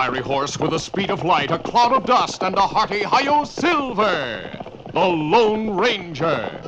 fiery horse with the speed of light, a cloud of dust, and a hearty hi-yo silver, the Lone Ranger.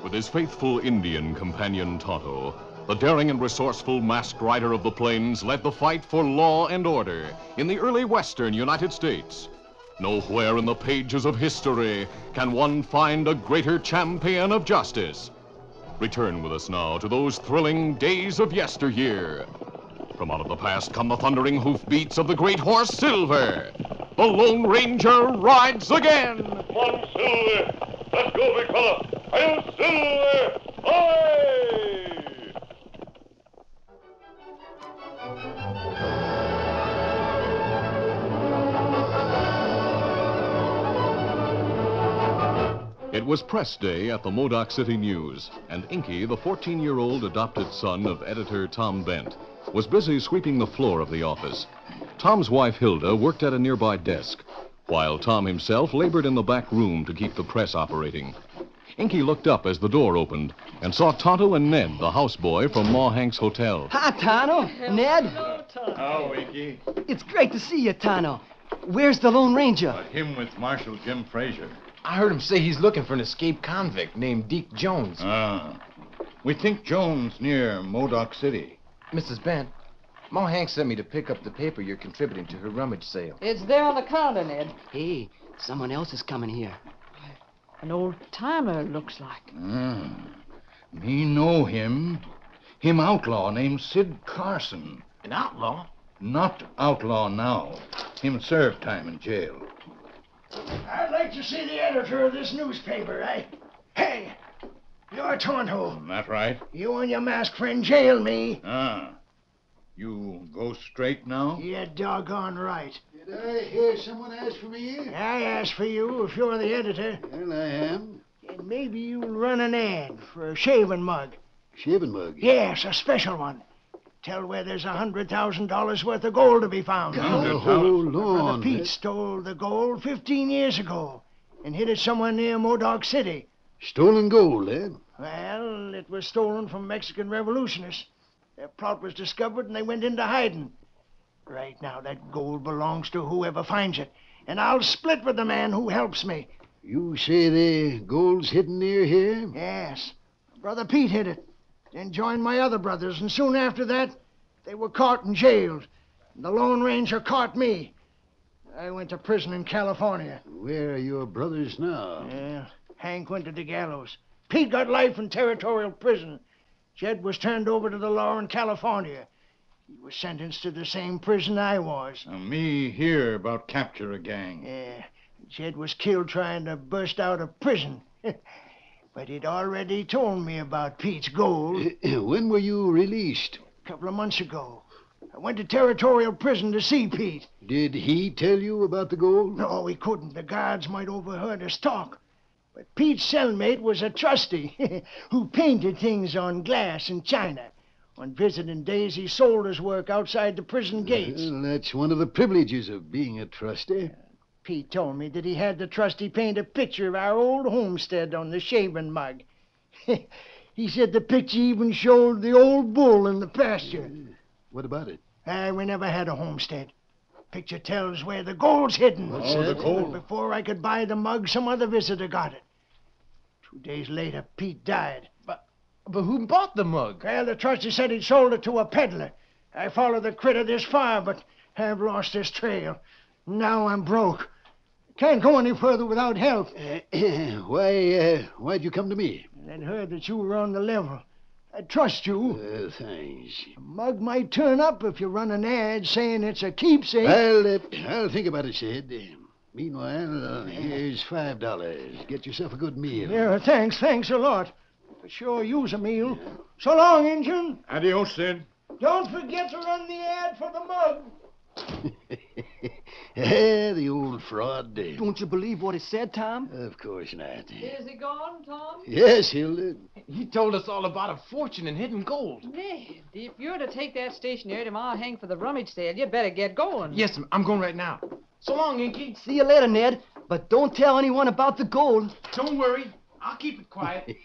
With his faithful Indian companion Tonto, the daring and resourceful masked rider of the plains led the fight for law and order in the early western United States. Nowhere in the pages of history can one find a greater champion of justice. Return with us now to those thrilling days of yesteryear. From out of the past come the thundering hoofbeats of the great horse Silver. The Lone Ranger rides again. Come on, Silver. Let's go, big fella. I'll Silver. Aye! It was press day at the Modoc City News, and Inky, the 14-year-old adopted son of editor Tom Bent, was busy sweeping the floor of the office. Tom's wife, Hilda, worked at a nearby desk, while Tom himself labored in the back room to keep the press operating. Inky looked up as the door opened and saw Tonto and Ned, the houseboy from Ma Hank's hotel. Hi, Tonto. Ned. Hello, Tonto. How, Inky? It's great to see you, Tonto. Where's the Lone Ranger? Him with Marshal Jim Frazier. I heard him say he's looking for an escaped convict named Deke Jones. Ah. We think Jones near Modoc City. Mrs. Bent, Ma Hank sent me to pick up the paper you're contributing to her rummage sale. It's there on the counter, Ned. Hey, someone else is coming here. An old-timer, looks like. Me know him. Him outlaw named Sid Carson. An outlaw? Not outlaw now. Him serve time in jail. I'd like to see the editor of this newspaper, eh? Hey, you're Tonto. That right? You and your masked friend jail me. Ah. You go straight now? You're doggone right. Did I hear someone ask for me? I asked for you if you're the editor. Well, I am. And maybe you'll run an ad for a shaving mug. Shaving mug. Yes, a special one. Tell where there's $100,000 worth of gold to be found. Now, hold Brother on. Pete stole the gold 15 years ago and hid it somewhere near Modoc City. Stolen gold, eh? Well, it was stolen from Mexican revolutionists. Their plot was discovered and they went into hiding. Right now, that gold belongs to whoever finds it, and I'll split with the man who helps me. You say the gold's hidden near here? Yes, Brother Pete hid it, then joined my other brothers, and soon after that, they were caught and jailed. And the Lone Ranger caught me. I went to prison in California. Where are your brothers now? Yeah, Hank went to the gallows. Pete got life in territorial prison. Jed was turned over to the law in California. He was sentenced to the same prison I was. Me hear about capture a gang. Yeah, Jed was killed trying to burst out of prison. But he'd already told me about Pete's gold. When were you released? A couple of months ago. I went to territorial prison to see Pete. Did he tell you about the gold? No, he couldn't. The guards might overheard us talk. But Pete's cellmate was a trustee who painted things on glass and china. On visiting days, he sold his work outside the prison gates. Well, that's one of the privileges of being a trustee. Pete told me that he had the trustee paint a picture of our old homestead on the shaving mug. He said the picture even showed the old bull in the pasture. What about it? We never had a homestead. Picture tells where the gold's hidden. What's that? the gold. But before I could buy the mug, some other visitor got it. 2 days later, Pete died. But who bought the mug? Well, the trustee said he'd sold it to a peddler. I followed the critter this far, but have lost his trail. Now I'm broke. Can't go any further without help. Why'd you come to me? I'd heard that you were on the level. I trust you. Thanks. The mug might turn up if you run an ad saying it's a keepsake. I'll think about it, Sid. Meanwhile, here's $5. Get yourself a good meal. Yeah, thanks a lot. I could sure use a meal. So long, Injun. Adios, Sid. Don't forget to run the ad for the mug. The old fraud. Don't you believe what he said, Tom? Of course not. Is he gone, Tom? Yes, Hilda. He told us all about a fortune in hidden gold. Ned, if you're to take that stationery to Ma Hank for the rummage sale, you better get going. Yes, I'm going right now. So long, Inky. See you later, Ned. But don't tell anyone about the gold. Don't worry. I'll keep it quiet.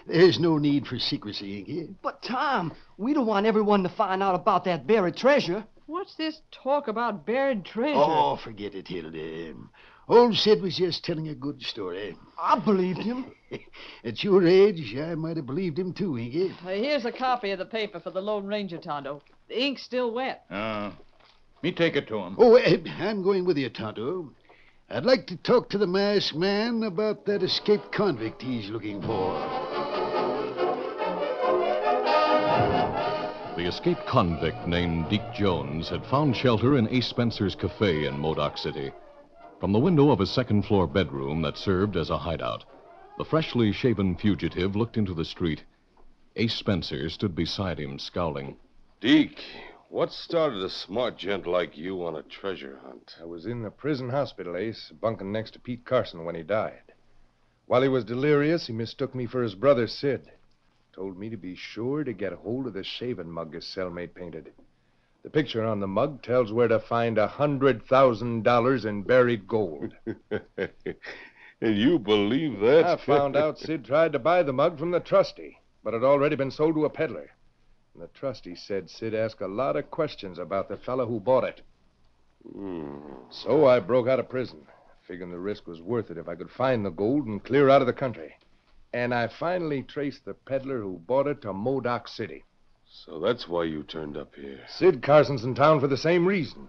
There's no need for secrecy, Inky. But, Tom, we don't want everyone to find out about that buried treasure. What's this talk about buried treasure? Oh, forget it, Hilda. Old Sid was just telling a good story. I believed him. At your age, I might have believed him too, Inky. Here's a copy of the paper for the Lone Ranger, Tonto. The ink's still wet. Me take it to him. Oh, I'm going with you, Tonto. I'd like to talk to the masked man about that escaped convict he's looking for. The escaped convict named Deke Jones had found shelter in Ace Spencer's cafe in Modoc City. From the window of his second-floor bedroom that served as a hideout, the freshly shaven fugitive looked into the street. Ace Spencer stood beside him, scowling. Deke, what started a smart gent like you on a treasure hunt? I was in the prison hospital, Ace, bunking next to Pete Carson when he died. While he was delirious, he mistook me for his brother, Sid. Told me to be sure to get a hold of the shaving mug his cellmate painted. The picture on the mug tells where to find $100,000 in buried gold. And you believe that? I found out Sid tried to buy the mug from the trustee, but it had already been sold to a peddler. And the trustee said Sid asked a lot of questions about the fellow who bought it. So I broke out of prison, figuring the risk was worth it if I could find the gold and clear out of the country. And I finally traced the peddler who bought it to Modoc City. So that's why you turned up here. Sid Carson's in town for the same reason.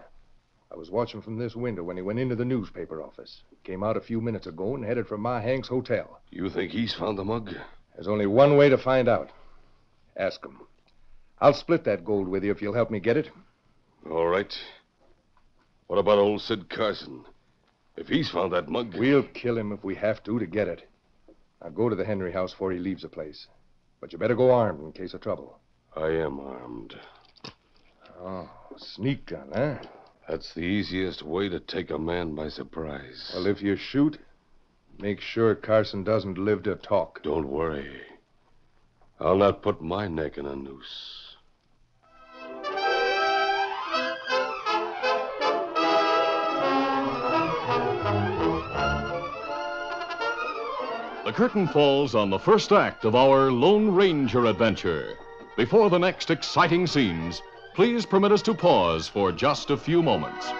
I was watching from this window when he went into the newspaper office. Came out a few minutes ago and headed for Ma Hank's hotel. You think he's found the mug? There's only one way to find out. Ask him. I'll split that gold with you if you'll help me get it. All right. What about old Sid Carson? If he's found that mug... We'll kill him if we have to get it. Now go to the Henry house before he leaves the place. But you better go armed in case of trouble. I am armed. Oh, sneak gun, huh? That's the easiest way to take a man by surprise. Well, if you shoot, make sure Carson doesn't live to talk. Don't worry. I'll not put my neck in a noose. The curtain falls on the first act of our Lone Ranger adventure. Before the next exciting scenes, please permit us to pause for just a few moments.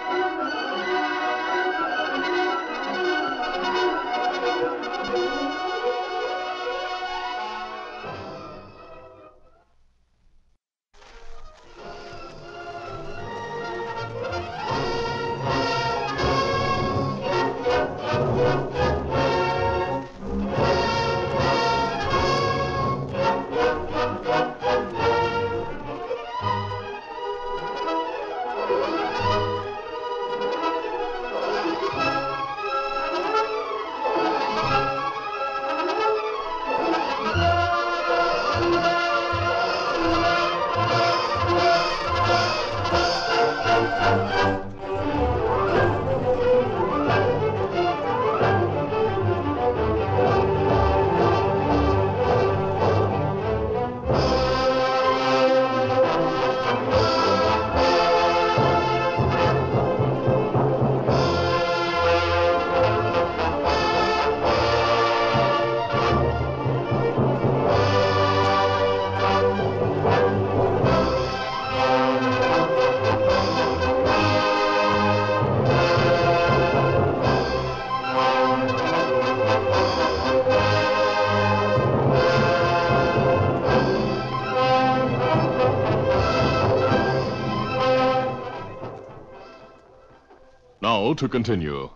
Now to continue.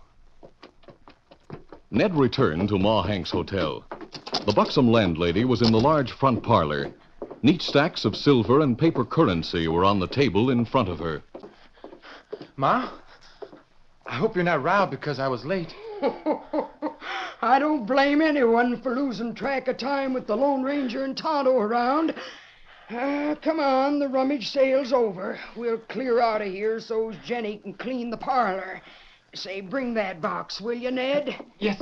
Ned returned to Ma Hank's hotel. The buxom landlady was in the large front parlor. Neat stacks of silver and paper currency were on the table in front of her. Ma, I hope you're not riled because I was late. I don't blame anyone for losing track of time with the Lone Ranger and Tonto around. Come on, the rummage sale's over. We'll clear out of here so's Jenny can clean the parlor. Say, bring that box, will you, Ned? Yes.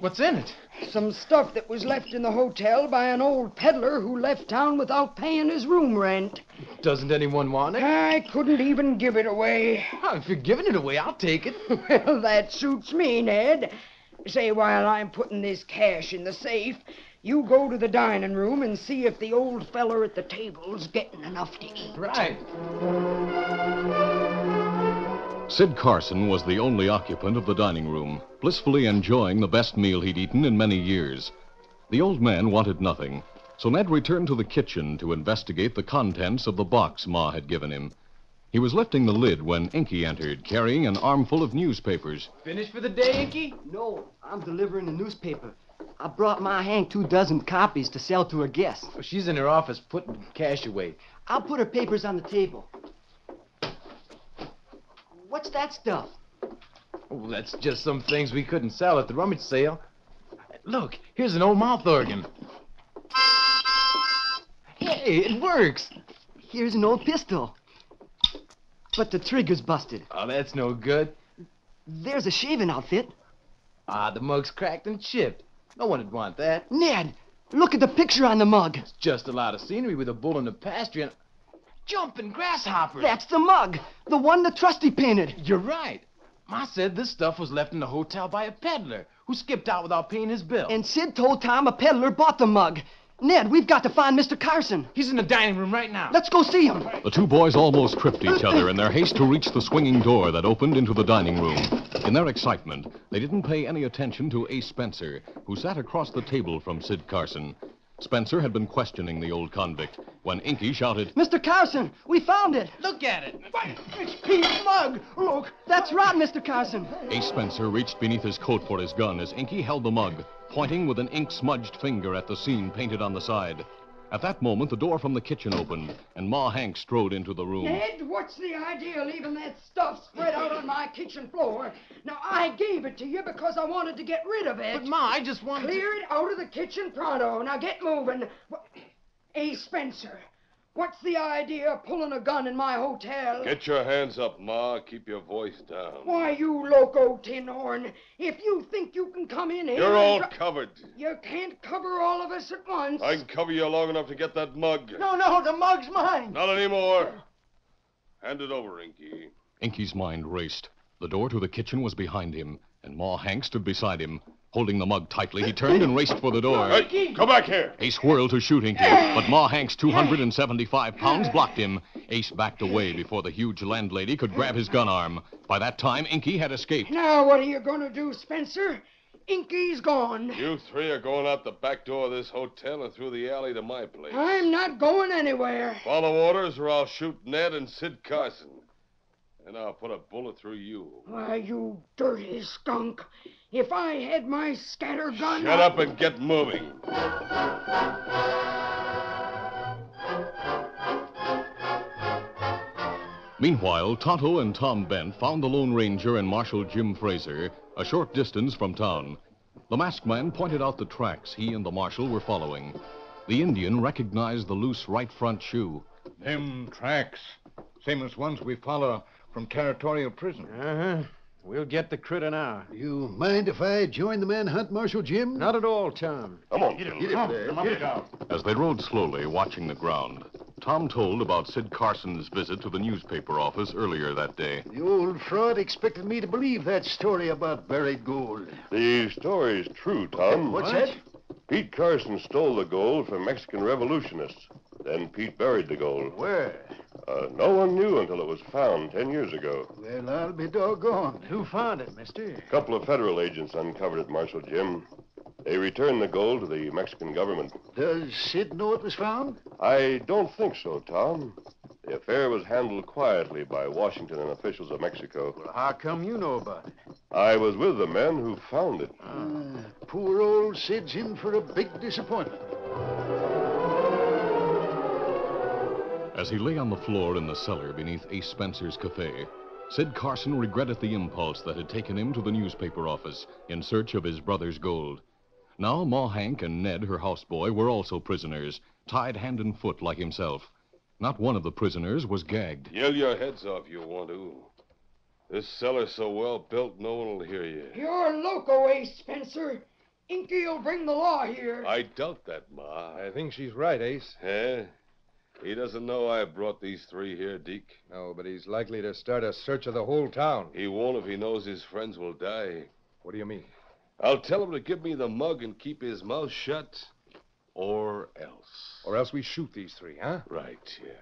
What's in it? Some stuff that was left in the hotel by an old peddler who left town without paying his room rent. Doesn't anyone want it? I couldn't even give it away. Oh, if you're giving it away, I'll take it. Well, that suits me, Ned. Say, while I'm putting this cash in the safe, you go to the dining room and see if the old feller at the table's getting enough to eat. Right. Sid Carson was the only occupant of the dining room, blissfully enjoying the best meal he'd eaten in many years. The old man wanted nothing, so Ned returned to the kitchen to investigate the contents of the box Ma had given him. He was lifting the lid when Inky entered, carrying an armful of newspapers. Finished for the day, Inky? No, I'm delivering a newspaper. I brought Ma Hank 24 copies to sell to her guests. Well, she's in her office putting cash away. I'll put her papers on the table. What's that stuff? Oh, that's just some things we couldn't sell at the rummage sale. Look, here's an old mouth organ. Hey, it works. Here's an old pistol. But the trigger's busted. Oh, that's no good. There's a shaving outfit. Ah, the mug's cracked and chipped. No one would want that. Ned, look at the picture on the mug. It's just a lot of scenery with a bull in the pasture and jumping grasshoppers. That's the mug. The one the trustee painted. You're right. Ma said this stuff was left in the hotel by a peddler who skipped out without paying his bill. And Sid told Tom a peddler bought the mug. Ned, we've got to find Mr. Carson. He's in the dining room right now. Let's go see him. The two boys almost tripped each other in their haste to reach the swinging door that opened into the dining room. In their excitement, they didn't pay any attention to Ace Spencer, who sat across the table from Sid Carson. Spencer had been questioning the old convict when Inky shouted, Mr. Carson, we found it. Look at it. It's Pete's mug. Look. That's right, Mr. Carson. Ace Spencer reached beneath his coat for his gun as Inky held the mug, pointing with an ink-smudged finger at the scene painted on the side. At that moment, the door from the kitchen opened, and Ma Hank strode into the room. Ned, what's the idea of leaving that stuff spread out on my kitchen floor? Now, I gave it to you because I wanted to get rid of it. But, Ma, I just wanted Clear it out of the kitchen pronto. Now, get moving. Hey, Spencer, what's the idea of pulling a gun in my hotel? Get your hands up, Ma. Keep your voice down. Why, you loco tin horn. If you think you can come in here... You're all covered. You can't cover all of us at once. I can cover you long enough to get that mug. No, the mug's mine. Not anymore. Hand it over, Inky. Inky's mind raced. The door to the kitchen was behind him, and Ma Hank stood beside him. Holding the mug tightly, he turned and raced for the door. Hey, come back here. Ace whirled to shoot Inky, but Ma Hank's 275 pounds blocked him. Ace backed away before the huge landlady could grab his gun arm. By that time, Inky had escaped. Now, what are you going to do, Spencer? Inky's gone. You three are going out the back door of this hotel and through the alley to my place. I'm not going anywhere. Follow orders or I'll shoot Ned and Sid Carson. And I'll put a bullet through you. Why, you dirty skunk. If I had my scatter gun... Shut up and get moving. Meanwhile, Tonto and Tom Bent found the Lone Ranger and Marshal Jim Fraser a short distance from town. The masked man pointed out the tracks he and the marshal were following. The Indian recognized the loose right front shoe. Them tracks, same as ones we follow from Territorial Prison. Uh-huh. We'll get the critter now. You mind if I join the manhunt, Marshal Jim? Not at all, Tom. Come on. Get it down. As they rode slowly, watching the ground, Tom told about Sid Carson's visit to the newspaper office earlier that day. The old fraud expected me to believe that story about buried gold. The story's true, Tom. What's that? Pete Carson stole the gold from Mexican revolutionists. Then Pete buried the gold. Where? No one knew until it was found 10 years ago. Well, I'll be doggone. Who found it, mister? A couple of federal agents uncovered it, Marshal Jim. They returned the gold to the Mexican government. Does Sid know it was found? I don't think so, Tom. The affair was handled quietly by Washington and officials of Mexico. Well, how come you know about it? I was with the men who found it. Poor old Sid's in for a big disappointment. As he lay on the floor in the cellar beneath Ace Spencer's cafe, Sid Carson regretted the impulse that had taken him to the newspaper office in search of his brother's gold. Now, Ma Hank and Ned, her houseboy, were also prisoners, tied hand and foot like himself. Not one of the prisoners was gagged. Yell your heads off, you want to. This cellar's so well built, no one will hear you. You're loco, Ace Spencer. Inky'll bring the law here. I doubt that, Ma. I think she's right, Ace. Eh? He doesn't know I brought these three here, Deke. No, but he's likely to start a search of the whole town. He won't if he knows his friends will die. What do you mean? I'll tell him to give me the mug and keep his mouth shut, or else. Or else we shoot these three, huh? Right, yeah.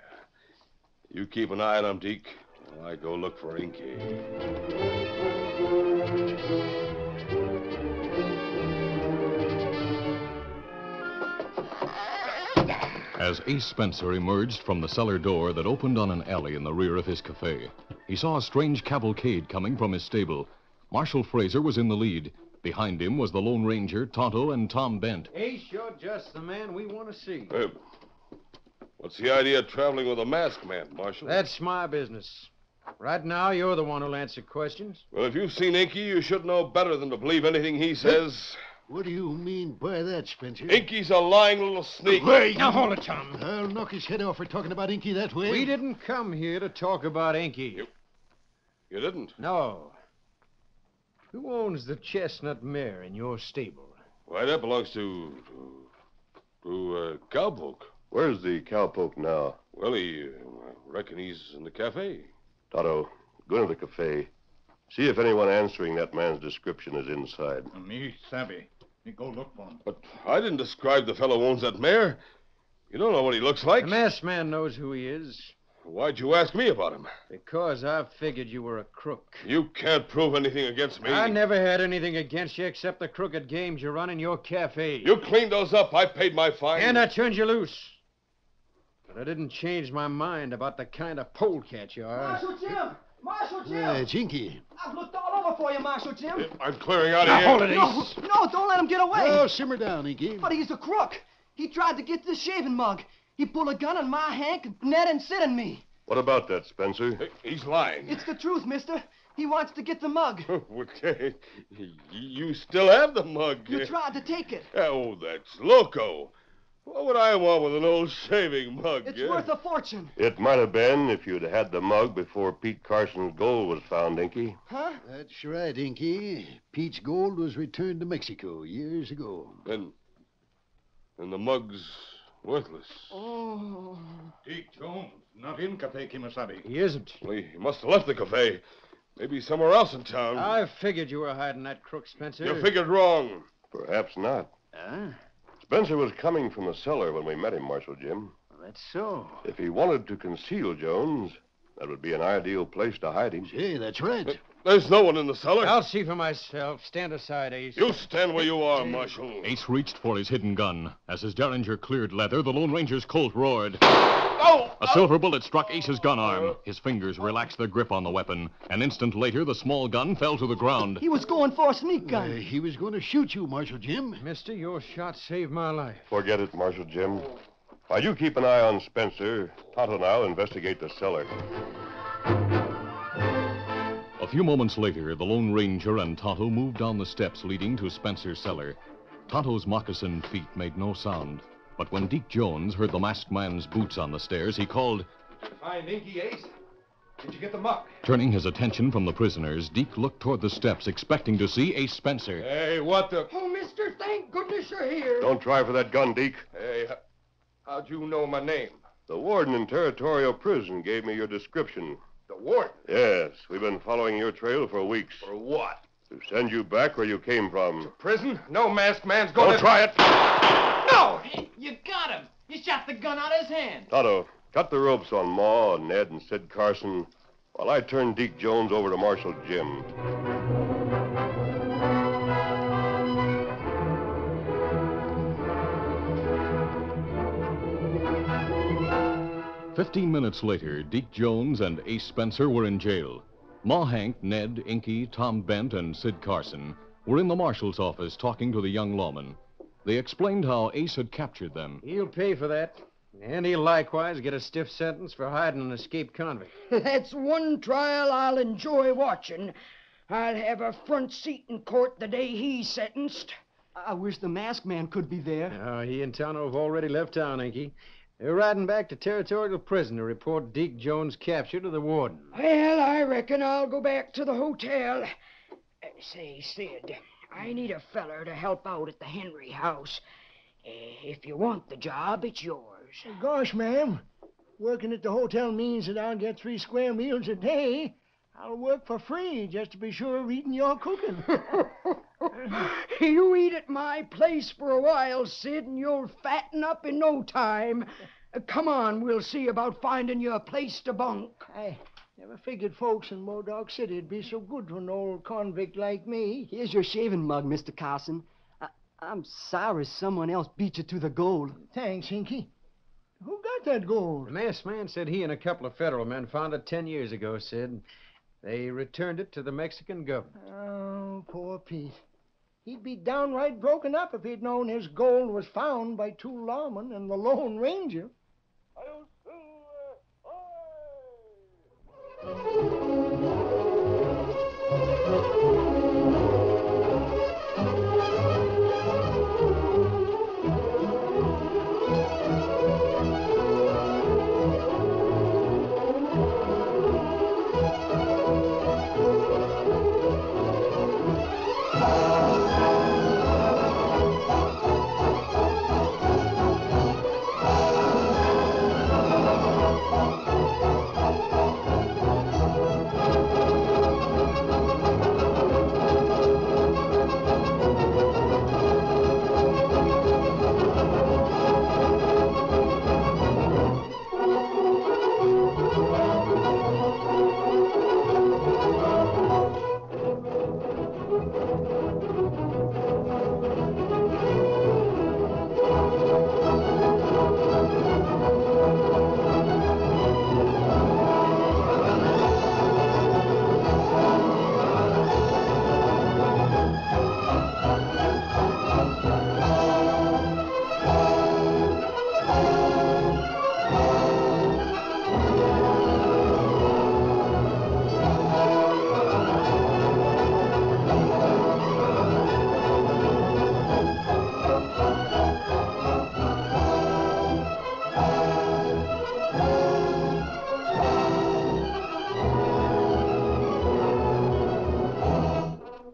You keep an eye on him, Deke, while I go look for Inky. As Ace Spencer emerged from the cellar door that opened on an alley in the rear of his cafe, he saw a strange cavalcade coming from his stable. Marshal Fraser was in the lead. Behind him was the Lone Ranger, Tonto, and Tom Bent. Ace, you're just the man we want to see. What's the idea of traveling with a masked man, Marshal? That's my business. Right now, you're the one who'll answer questions. Well, if you've seen Inky, you should know better than to believe anything he says. What do you mean by that, Spencer? Inky's a lying little sneak. Wait. Now, hold it, Tom. I'll knock his head off for talking about Inky that way. We didn't come here to talk about Inky. You didn't? No. Who owns the chestnut mare in your stable? Why, that belongs to Cowpoke. Where's the cowpoke now? Well, I reckon he's in the cafe. Tonto, go into the cafe. See if anyone answering that man's description is inside. Me, savvy. You go look for him. But I didn't describe the fellow who owns that mare. You don't know what he looks like. The masked man knows who he is. Why'd you ask me about him? Because I figured you were a crook. You can't prove anything against me. I never had anything against you except the crooked games you run in your cafe. You cleaned those up. I paid my fine. And I turned you loose. But I didn't change my mind about the kind of polecat you are. Marshal Jim! Marshal Jim! Yeah, it's Inky. I've looked all over for you, Marshal Jim. I'm clearing out of Now, here. hold it, Ace. No, don't let him get away. Oh, simmer down, Inky. But he's a crook. He tried to get this shaving mug. He pulled a gun on my Hank, Ned, and Sid and me. What about that, Spencer? He's lying. It's the truth, mister. He wants to get the mug. Okay. You still have the mug. You tried to take it. Oh, that's loco. What would I want with an old shaving mug? It's worth a fortune. It might have been if you'd had the mug before Pete Carson's gold was found, Inky. Huh? That's right, Inky. Pete's gold was returned to Mexico years ago. Then the mug's worthless. Oh. Deke Jones, not in Cafe Kimasabi. He isn't. Well, he must have left the cafe. Maybe somewhere else in town. I figured you were hiding that crook, Spencer. You figured wrong. Perhaps not. Huh? Spencer was coming from the cellar when we met him, Marshal Jim. That's so. If he wanted to conceal Jones, that would be an ideal place to hide him. Hey, that's right. There's no one in the cellar. I'll see for myself. Stand aside, Ace. You stand where you are, Marshal. Ace reached for his hidden gun. As his derringer cleared leather, the Lone Ranger's Colt roared. Oh! A silver bullet struck Ace's gun arm. His fingers relaxed their grip on the weapon. An instant later, the small gun fell to the ground. He was going for a sneak gun. He was going to shoot you, Marshal Jim. Mister, your shot saved my life. Forget it, Marshal Jim. While you keep an eye on Spencer, Tonto and I'll investigate the cellar. A few moments later, the Lone Ranger and Tonto moved down the steps leading to Spencer's cellar. Tonto's moccasined feet made no sound. But when Deke Jones heard the masked man's boots on the stairs, he called. Find Inky, Ace. Did you get the muck? Turning his attention from the prisoners, Deke looked toward the steps, expecting to see Ace Spencer. Hey, what the... Oh, mister, thank goodness you're here. Don't try for that gun, Deke. Hey, how'd you know my name? The warden in Territorial Prison gave me your description. The warden. Yes, we've been following your trail for weeks. For what? To send you back where you came from. Prison? No masked man's going Don't try it. No! You got him. You shot the gun out of his hand. Tonto, cut the ropes on Ma, Ned, and Sid Carson while I turn Deke Jones over to Marshal Jim. 15 minutes later, Deke Jones and Ace Spencer were in jail. Ma Hank, Ned, Inky, Tom Bent, and Sid Carson were in the marshal's office talking to the young lawman. They explained how Ace had captured them. He'll pay for that. And he'll likewise get a stiff sentence for hiding an escaped convict. That's one trial I'll enjoy watching. I'll have a front seat in court the day he's sentenced. I wish the masked man could be there. No, he and Tonto have already left town, Inky. They're riding back to Territorial Prison to report Deke Jones' capture to the warden. Well, I reckon I'll go back to the hotel. Say, Sid, I need a feller to help out at the Henry house. If you want the job, it's yours. Gosh, ma'am, working at the hotel means that I'll get 3 square meals a day. I'll work for free just to be sure of eating your cooking. You eat at my place for a while, Sid, and you'll fatten up in no time. Come on, we'll see about finding you a place to bunk. I never figured folks in Modoc City'd be so good to an old convict like me. Here's your shaving mug, Mr. Carson. I'm sorry someone else beat you to the gold. Thanks, Inky. Who got that gold? The masked man said he and a couple of federal men found it 10 years ago, Sid. They returned it to the Mexican government. Oh, poor Pete. He'd be downright broken up if he'd known his gold was found by 2 lawmen and the Lone Ranger.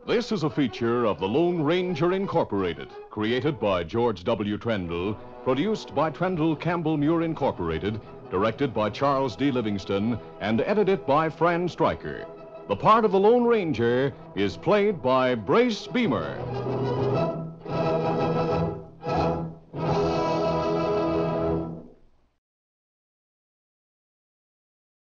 This is a feature of the Lone Ranger Incorporated, created by George W. Trendle, produced by Trendle Campbell Muir Incorporated, directed by Charles D. Livingston, and edited by Fran Stryker. The part of the Lone Ranger is played by Brace Beamer.